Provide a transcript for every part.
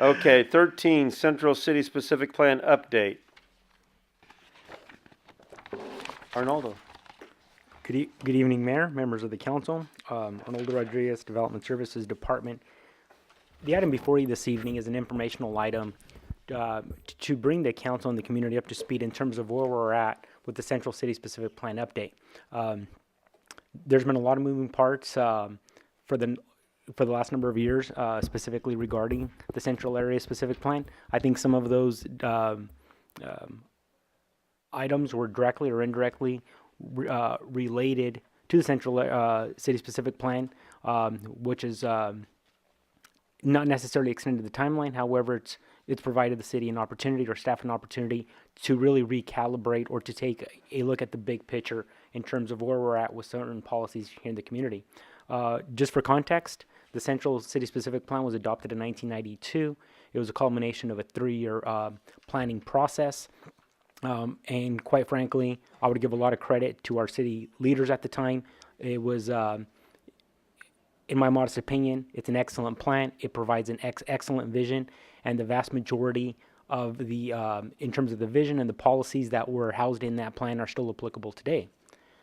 Okay, 13, Central City Specific Plan Update. Arnoldo. Good evening, Mayor, members of the council. Arnoldo Rodriguez, Development Services Department. The item before you this evening is an informational item to bring the council and the community up to speed in terms of where we're at with the Central City Specific Plan update. There's been a lot of moving parts for the last number of years, specifically regarding the Central Area Specific Plan. I think some of those items were directly or indirectly related to the Central City Specific Plan, which is not necessarily extended the timeline. However, it's provided the city an opportunity or staff an opportunity to really recalibrate or to take a look at the big picture in terms of where we're at with certain policies here in the community. Just for context, the Central City Specific Plan was adopted in 1992. It was a culmination of a 3-year planning process. And quite frankly, I would give a lot of credit to our city leaders at the time. It was, in my modest opinion, it's an excellent plan. It provides an excellent vision, and the vast majority of the, in terms of the vision and the policies that were housed in that plan are still applicable today.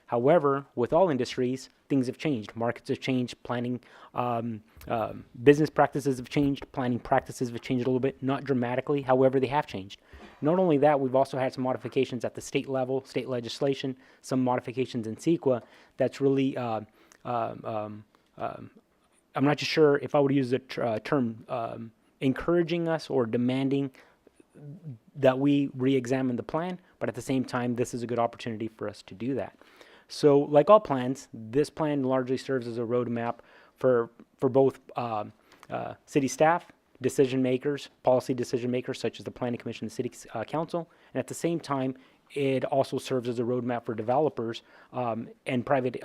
However, with all industries, things have changed. Markets have changed. Planning, business practices have changed. Planning practices have changed a little bit, not dramatically. However, they have changed. Not only that, we've also had some modifications at the state level, state legislation, some modifications in CEQA that's really, I'm not just sure if I would use the term encouraging us or demanding that we re-examine the plan, but at the same time, this is a good opportunity for us to do that. So, like all plans, this plan largely serves as a roadmap for both city staff, decision makers, policy decision makers, such as the Planning Commission and the City Council, and at the same time, it also serves as a roadmap for developers and private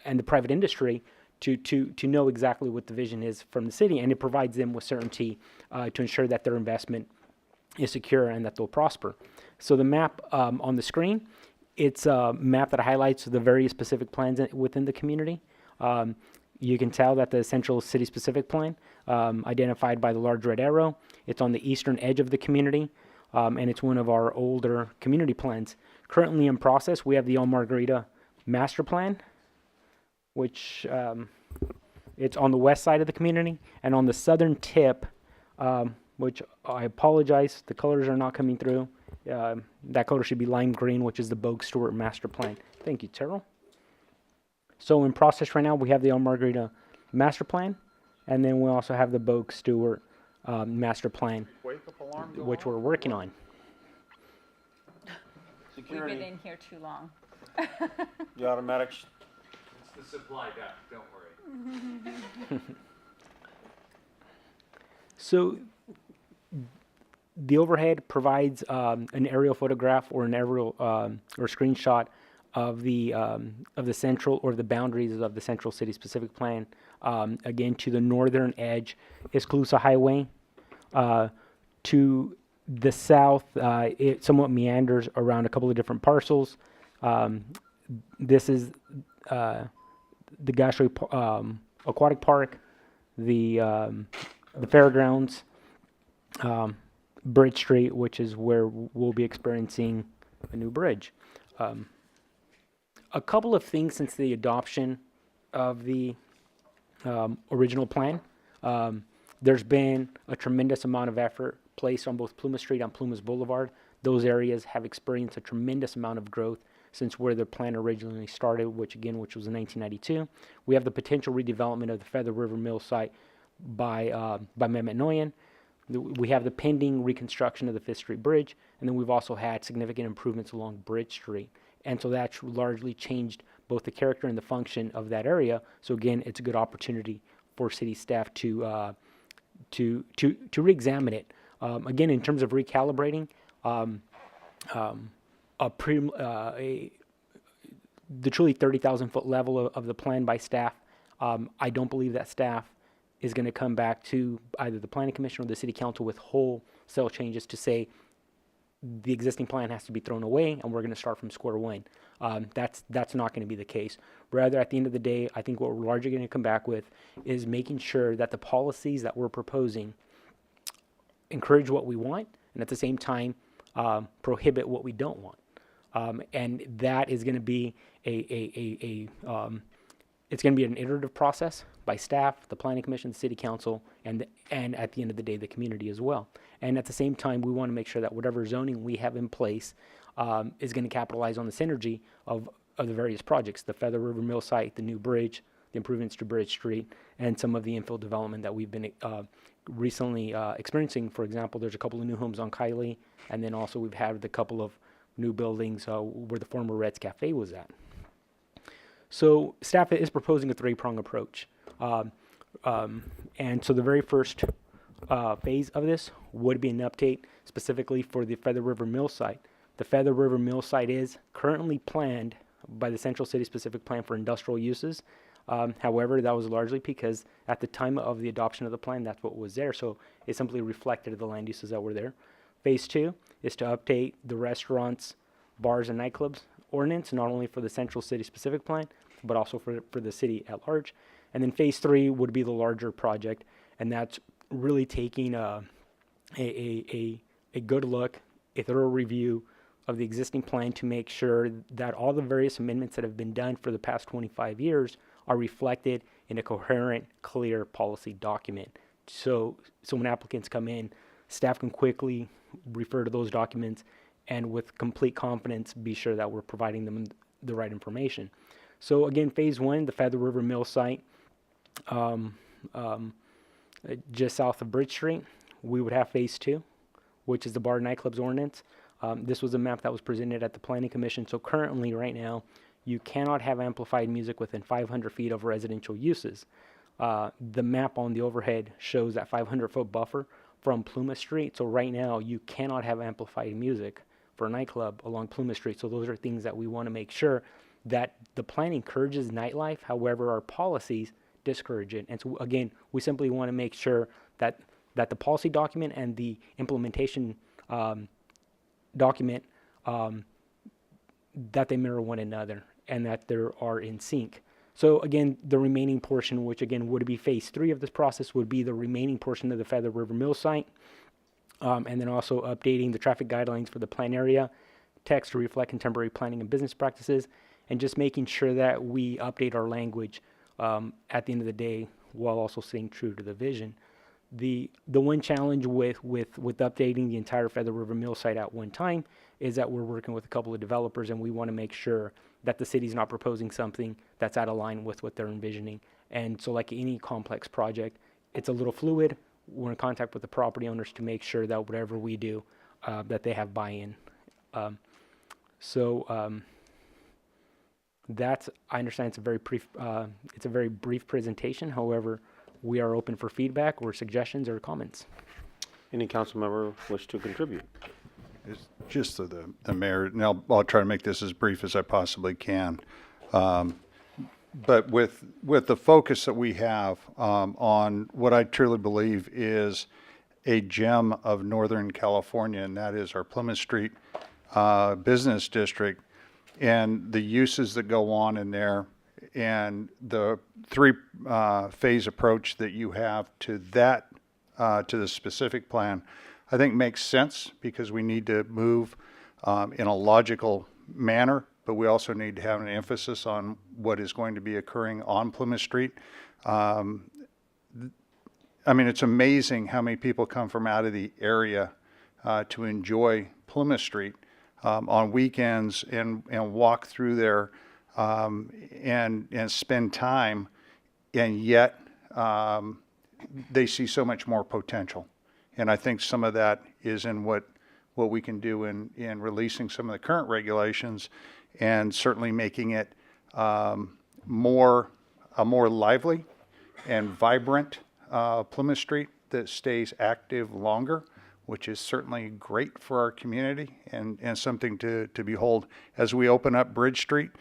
and the private industry to know exactly what the vision is from the city, and it provides them with certainty to ensure that their investment is secure and that they'll prosper. So the map on the screen, it's a map that highlights the various specific plans within the community. You can tell that the Central City Specific Plan, identified by the large red arrow, it's on the eastern edge of the community, and it's one of our older community plans. Currently in process, we have the El Margarita Master Plan, which it's on the west side of the community, and on the southern tip, which I apologize, the colors are not coming through. That color should be lime green, which is the Bogue Stewart Master Plan. Thank you, Terrell. So in process right now, we have the El Margarita Master Plan, and then we also have the Bogue Stewart Master Plan, which we're working on. Security. We've been in here too long. The automatic. It's the supply deck, don't worry. So the overhead provides an aerial photograph or an aerial or screenshot of the central or the boundaries of the Central City Specific Plan. Again, to the northern edge is Calusa Highway. To the south, it somewhat meanders around a couple of different parcels. This is the Gashway Aquatic Park, the fairgrounds, Bridge Street, which is where we'll be experiencing a new bridge. A couple of things since the adoption of the original plan. There's been a tremendous amount of effort placed on both Plumas Street and Plumas Boulevard. Those areas have experienced a tremendous amount of growth since where the plan originally started, which was in 1992. We have the potential redevelopment of the Feather River Mill site by Mehmet Noyan. We have the pending reconstruction of the 5th Street Bridge, and then we've also had significant improvements along Bridge Street. And so that's largely changed both the character and the function of that area. So again, it's a good opportunity for city staff to re-examine it. Again, in terms of recalibrating, the truly 30,000-foot level of the plan by staff, I don't believe that staff is going to come back to either the Planning Commission or the City Council with wholesale changes to say the existing plan has to be thrown away and we're going to start from square one. That's not going to be the case. Rather, at the end of the day, I think what we're largely going to come back with is making sure that the policies that we're proposing encourage what we want, and at the same time prohibit what we don't want. And that is going to be it's going to be an iterative process by staff, the planning commission, the city council, and at the end of the day, the community as well. And at the same time, we want to make sure that whatever zoning we have in place is going to capitalize on the synergy of the various projects, the Feather River Mill site, the new bridge, the improvements to Bridge Street, and some of the infill development that we've been recently experiencing. For example, there's a couple of new homes on Kylie, and then also we've had a couple of new buildings where the former Red's Cafe was at. So staff is proposing a three-prong approach. And so the very first phase of this would be an update specifically for the Feather River Mill site. The Feather River Mill site is currently planned by the Central City Specific Plan for industrial uses. However, that was largely because at the time of the adoption of the plan, that's what was there. So it simply reflected the land uses that were there. Phase 2 is to update the restaurants, bars, and nightclubs ordinance, not only for the Central City Specific Plan, but also for the city at large. And then phase 3 would be the larger project, and that's really taking a good look, a thorough review of the existing plan to make sure that all the various amendments that have been done for the past 25 years are reflected in a coherent, clear policy document. So when applicants come in, staff can quickly refer to those documents and with complete confidence be sure that we're providing them the right information. So again, phase 1, the Feather River Mill site, just south of Bridge Street. We would have phase 2, which is the bar nightclubs ordinance. This was a map that was presented at the Planning Commission. So currently, right now, you cannot have amplified music within 500 feet of residential uses. The map on the overhead shows that 500-foot buffer from Plymouth Street. So right now, you cannot have amplified music for a nightclub along Plymouth Street. So those are things that we want to make sure that the plan encourages nightlife. However, our policies discourage it. And so again, we simply want to make sure that the policy document and the implementation document that they mirror one another and that they are in sync. So again, the remaining portion, which again would be phase 3 of this process, would be the remaining portion of the Feather River Mill site, and then also updating the traffic guidelines for the plan area text to reflect contemporary planning and business practices, and just making sure that we update our language at the end of the day while also staying true to the vision. The one challenge with updating the entire Feather River Mill site at one time is that we're working with a couple of developers, and we want to make sure that the city's not proposing something that's out of line with what they're envisioning. And so like any complex project, it's a little fluid. We're in contact with the property owners to make sure that whatever we do, that they have buy-in. That's, I understand it's a very brief presentation. However, we are open for feedback or suggestions or comments. Any council member wish to contribute? It's just the mayor, and I'll try to make this as brief as I possibly can. But with the focus that we have on what I truly believe is a gem of Northern California, and that is our Plymouth Street business district, and the uses that go on in there, and the three-phase approach that you have to that, to the specific plan, I think makes sense because we need to move in a logical manner, but we also need to have an emphasis on what is going to be occurring on Plymouth Street. I mean, it's amazing how many people come from out of the area to enjoy Plymouth Street on weekends and walk through there and spend time, and yet they see so much more potential. And I think some of that is in what we can do in releasing some of the current regulations and certainly making it a more lively and vibrant Plymouth Street that stays active longer, which is certainly great for our community and something to behold. As we open up Bridge Street,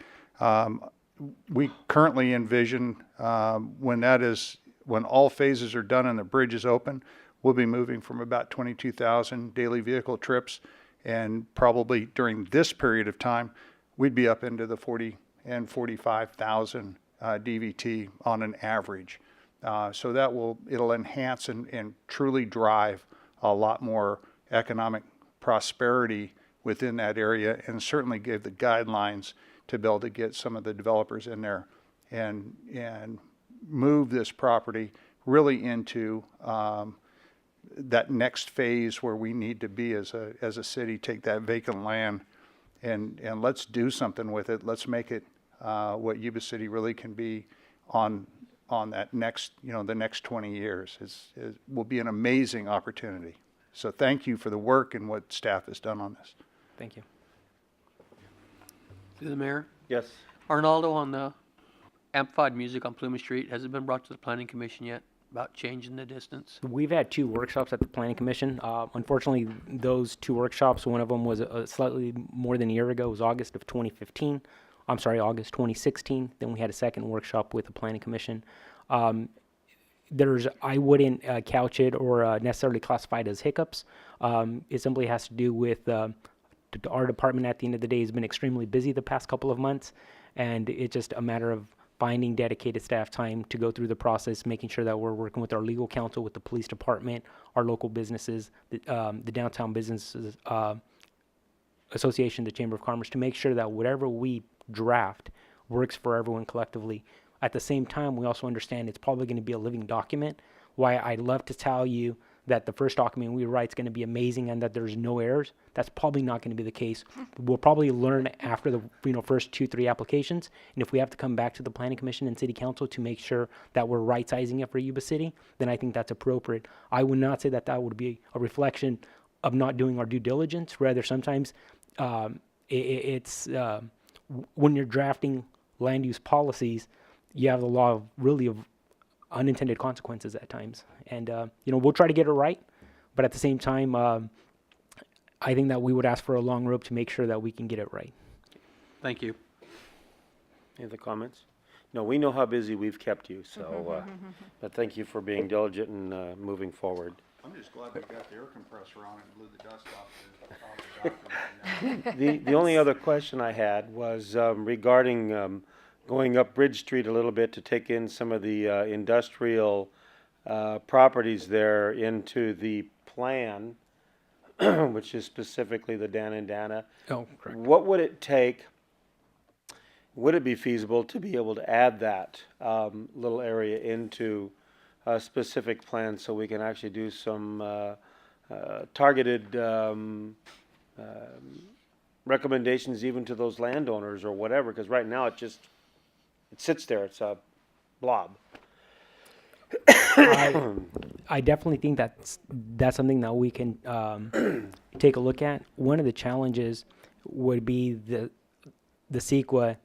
we currently envision when all phases are done and the bridge is open, we'll be moving from about 22,000 daily vehicle trips, and probably during this period of time, we'd be up into the 40 and 45,000 DVT on an average. So it'll enhance and truly drive a lot more economic prosperity within that area, and certainly give the guidelines to be able to get some of the developers in there and move this property really into that next phase where we need to be as a city. Take that vacant land and let's do something with it. Let's make it what Yuba City really can be on that next, the next 20 years. It will be an amazing opportunity. So thank you for the work and what staff has done on this. Thank you. To the mayor. Yes. Arnaldo, on the amplified music on Plymouth Street, has it been brought to the planning commission yet about changing the distance? We've had 2 workshops at the Planning Commission. Unfortunately, those 2 workshops, one of them was slightly more than a year ago. It was August of 2015. I'm sorry, August 2016. Then we had a second workshop with the Planning Commission. I wouldn't couch it or necessarily classify it as hiccups. It simply has to do with our department at the end of the day has been extremely busy the past couple of months, and it's just a matter of finding dedicated staff time to go through the process, making sure that we're working with our legal counsel, with the police department, our local businesses, the Downtown Businesses Association, the Chamber of Commerce, to make sure that whatever we draft works for everyone collectively. At the same time, we also understand it's probably going to be a living document. Why I'd love to tell you that the first document we write is going to be amazing and that there's no errors. That's probably not going to be the case. We'll probably learn after the first 2-3 applications, and if we have to come back to the Planning Commission and City Council to make sure that we're right-sizing it for Yuba City, then I think that's appropriate. I would not say that that would be a reflection of not doing our due diligence. Rather, sometimes it's when you're drafting land use policies, you have the law of unintended consequences at times. And, we'll try to get it right. But at the same time, I think that we would ask for a long rope to make sure that we can get it right. Thank you. Any other comments? No, we know how busy we've kept you, so, but thank you for being diligent and moving forward. I'm just glad they got the air compressor on and blew the dust off the document. The only other question I had was regarding going up Bridge Street a little bit to take in some of the industrial properties there into the plan, which is specifically the Dan and Dana. Oh, correct. What would it take, would it be feasible to be able to add that little area into a specific plan so we can actually do some targeted recommendations even to those landowners or whatever? Because right now it sits there, it's a blob. I definitely think that's something that we can take a look at. One of the challenges would be the CEQA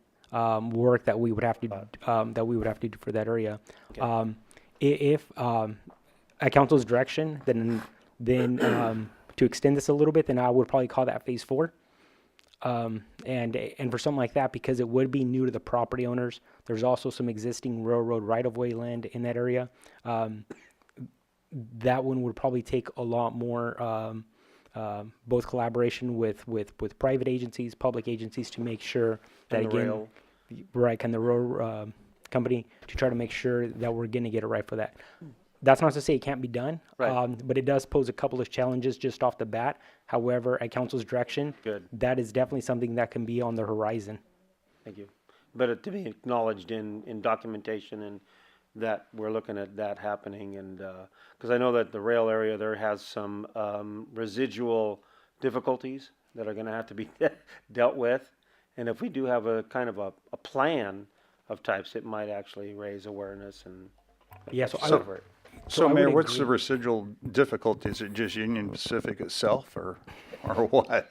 work that we would have to do for that area. Okay. If at council's direction, then to extend this a little bit, then I would probably call that phase 4. And for something like that, because it would be new to the property owners, there's also some existing railroad right-of-way land in that area. That one would probably take a lot more, both collaboration with private agencies, public agencies, to make sure that And the again, rail. right, and the rail company, to try to make sure that we're going to get it right for that. That's not to say it can't be done, Right. but it does pose a couple of challenges just off the bat. However, at council's direction, Good. that is definitely something that can be on the horizon. Thank you. But to be acknowledged in documentation and that we're looking at that happening, and because I know that the rail area there has some residual difficulties that are going to have to be dealt with, and if we do have a kind of a plan of types, it might actually raise awareness and Yeah, so I So- would, So, I would Mayor, what's the agree. residual difficulty? Is it just Union Pacific itself or what?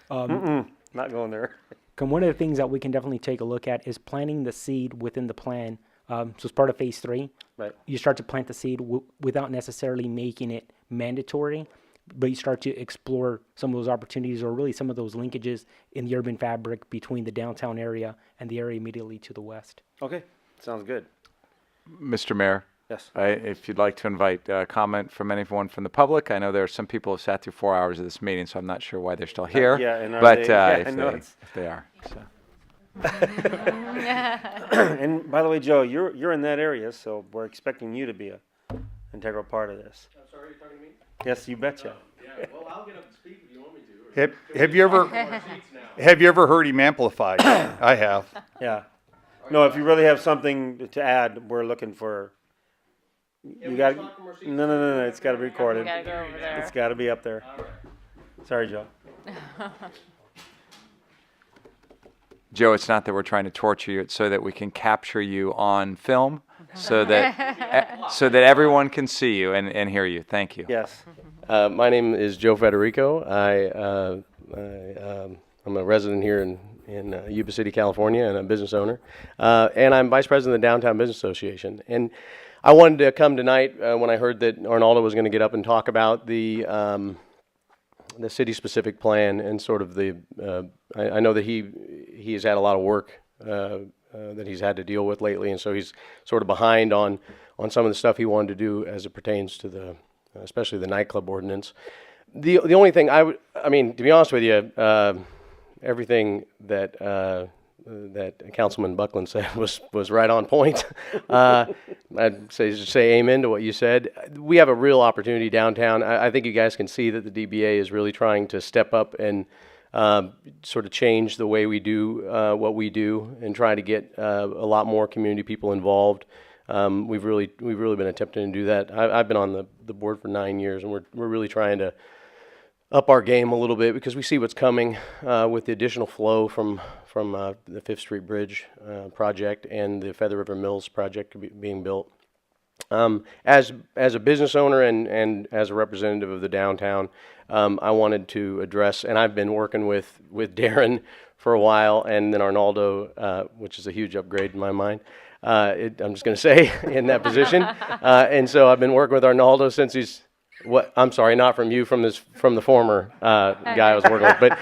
not going there. one of the things that we can definitely take a look at is planting the seed within the plan. So as part of phase 3, Right. you start to plant the seed without necessarily making it mandatory, but you start to explore some of those opportunities or really some of those linkages in the urban fabric between the downtown area and the area immediately to the west. Okay, sounds good. Mr. Mayor, Yes. if you'd like to invite comment from anyone from the public, I know there are some people who sat through 4 hours of this meeting, so I'm not sure why they're still here. yeah, and are but they- yeah, I if, know they, it's- if they are. So. And by the way, Joe, you're in that area, so we're expecting you to be integral part of this. I'm sorry, you're talking to me? Yes, you betcha. Yeah, well, I'll get up and speak if you want me to. Or Have you ever, more seats now. have you ever heard him amplified? I have. Yeah. No, if you really have something to add, we're looking for. You we got. just talk for more seats? No. It's got to be recorded. Gotta go over there. It's got to be up there. All right. Sorry, Joe. Joe, it's not that we're trying to torture you, it's so that we can capture you on film so that so that everyone can see you and hear you. Thank you. Yes. My name is Joe Federico. I'm a resident here in Yuba City, California, and a business owner. And I'm vice president of the Downtown Business Association. And I wanted to come tonight when I heard that Arnaldo was going to get up and talk about the city-specific plan and sort of the. I know that he has had a lot of work that he's had to deal with lately, and so he's sort of behind on some of the stuff he wanted to do as it pertains to the, especially the nightclub ordinance. The only thing I mean, to be honest with you, everything that that Councilman Buckland said was right on point. I'd say amen to what you said. We have a real opportunity downtown. I think you guys can see that the DBA is really trying to step up and sort of change the way we do what we do and try to get a lot more community people involved. We've really been attempting to do that. I've been on the board for 9 years, and we're really trying to up our game a little bit because we see what's coming with the additional flow from the Fifth Street Bridge project and the Feather River Mills project being built. As a business owner and as a representative of the downtown, I wanted to address, and I've been working with Darren for a while, and then Arnaldo, which is a huge upgrade in my mind. I'm just going to say in that position, and so I've been working with Arnaldo since he's. I'm sorry, not from you, from the former guy I was working with. But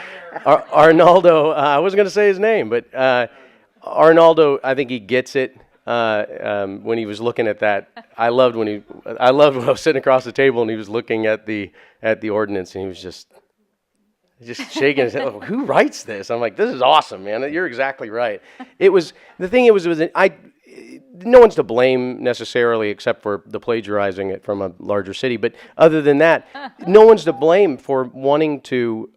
Arnaldo, I wasn't going to say his name, but Arnaldo, I think he gets it. When he was looking at that, I loved when I was sitting across the table and he was looking at the ordinance and he was just shaking his head. Like, who writes this? I'm like, this is awesome, man. You're exactly right. No one's to blame necessarily except for the plagiarizing it from a larger city. But other than that, no one's to blame for wanting to.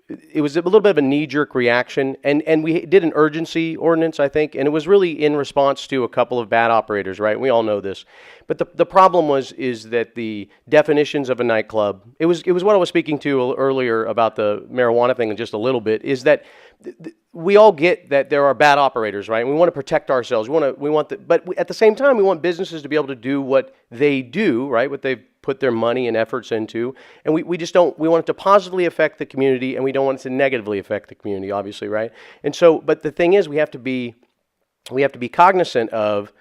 It was a little bit of a knee-jerk reaction, and we did an urgency ordinance, I think, and it was really in response to a couple of bad operators, right? We all know this. But the problem is that the definitions of a nightclub, it was what I was speaking to earlier about the marijuana thing just a little bit, is that we all get that there are bad operators, right? And we want to protect ourselves. But at the same time, we want businesses to be able to do what they do, right? What they've put their money and efforts into. And we just don't, we want it to positively affect the community and we don't want it to negatively affect the community, obviously, right? And so, but the thing is, we have to be cognizant of,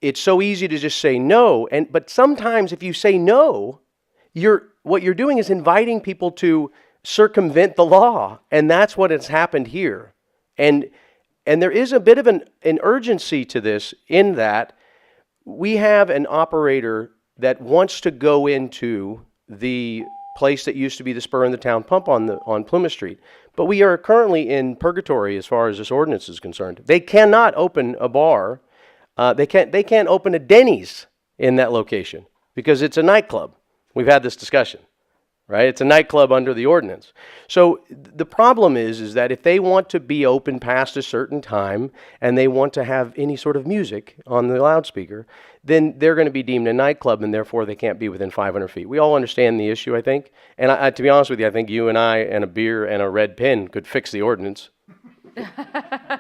it's so easy to just say no. But sometimes if you say no, what you're doing is inviting people to circumvent the law, and that's what has happened here. And there is a bit of an urgency to this in that we have an operator that wants to go into the place that used to be the Spur in the Town Pump on Plymouth Street. But we are currently in purgatory as far as this ordinance is concerned. They cannot open a bar. They can't open a Denny's in that location because it's a nightclub. We've had this discussion. Right? It's a nightclub under the ordinance. So the problem is that if they want to be open past a certain time and they want to have any sort of music on the loudspeaker, then they're going to be deemed a nightclub and therefore they can't be within 500 feet. We all understand the issue, I think. And to be honest with you, I think you and I and a beer and a red pen could fix the ordinance.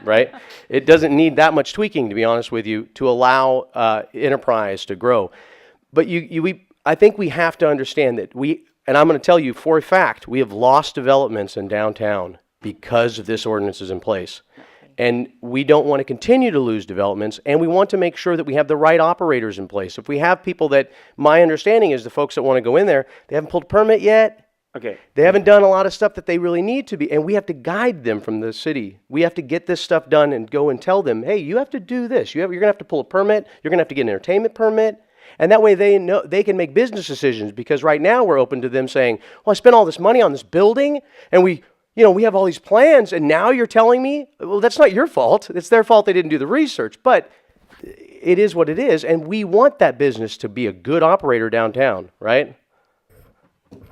Right? It doesn't need that much tweaking, to be honest with you, to allow enterprise to grow. But I think we have to understand that and I'm going to tell you for a fact, we have lost developments in downtown because this ordinance is in place. And we don't want to continue to lose developments, and we want to make sure that we have the right operators in place. If we have people that, my understanding is the folks that want to go in there, they haven't pulled a permit yet. Okay. They haven't done a lot of stuff that they really need to be, and we have to guide them from the city. We have to get this stuff done and go and tell them, hey, you have to do this. You're going to have to pull a permit. You're going to have to get an entertainment permit. And that way they know they can make business decisions, because right now we're open to them saying, well, I spent all this money on this building and we have all these plans, and now you're telling me, well, that's not your fault. It's their fault they didn't do the research. But it is what it is, and we want that business to be a good operator downtown, right?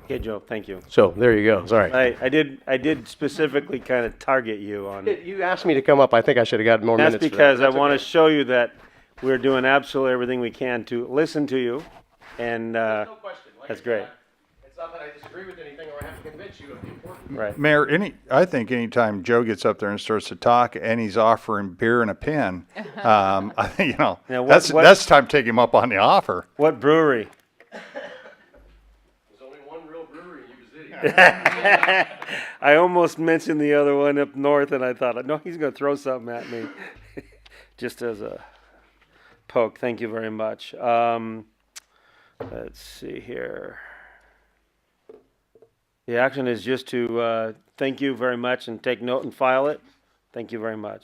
Okay, Joe, thank you. So there you go. Sorry. I did specifically kind of target you on. You asked me to come up. I think I should have got more That's minutes. because for that. I want to show you that we're doing absolutely everything we can to listen to you, and question. that's great. It's not that I disagree with anything or I have to convince you of the importance. Right. Mayor, I think anytime Joe gets up there and starts to talk and he's offering beer and a pen, I think, you know, Now, what- that's time to take him up on the offer. What brewery? There's only one real brewery in Yuba City. I almost mentioned the other one up north, and I thought, no, he's going to throw something at me, just as a poke. Thank you very much. Let's see here. The action is just to thank you very much and take note and file it. Thank you very much.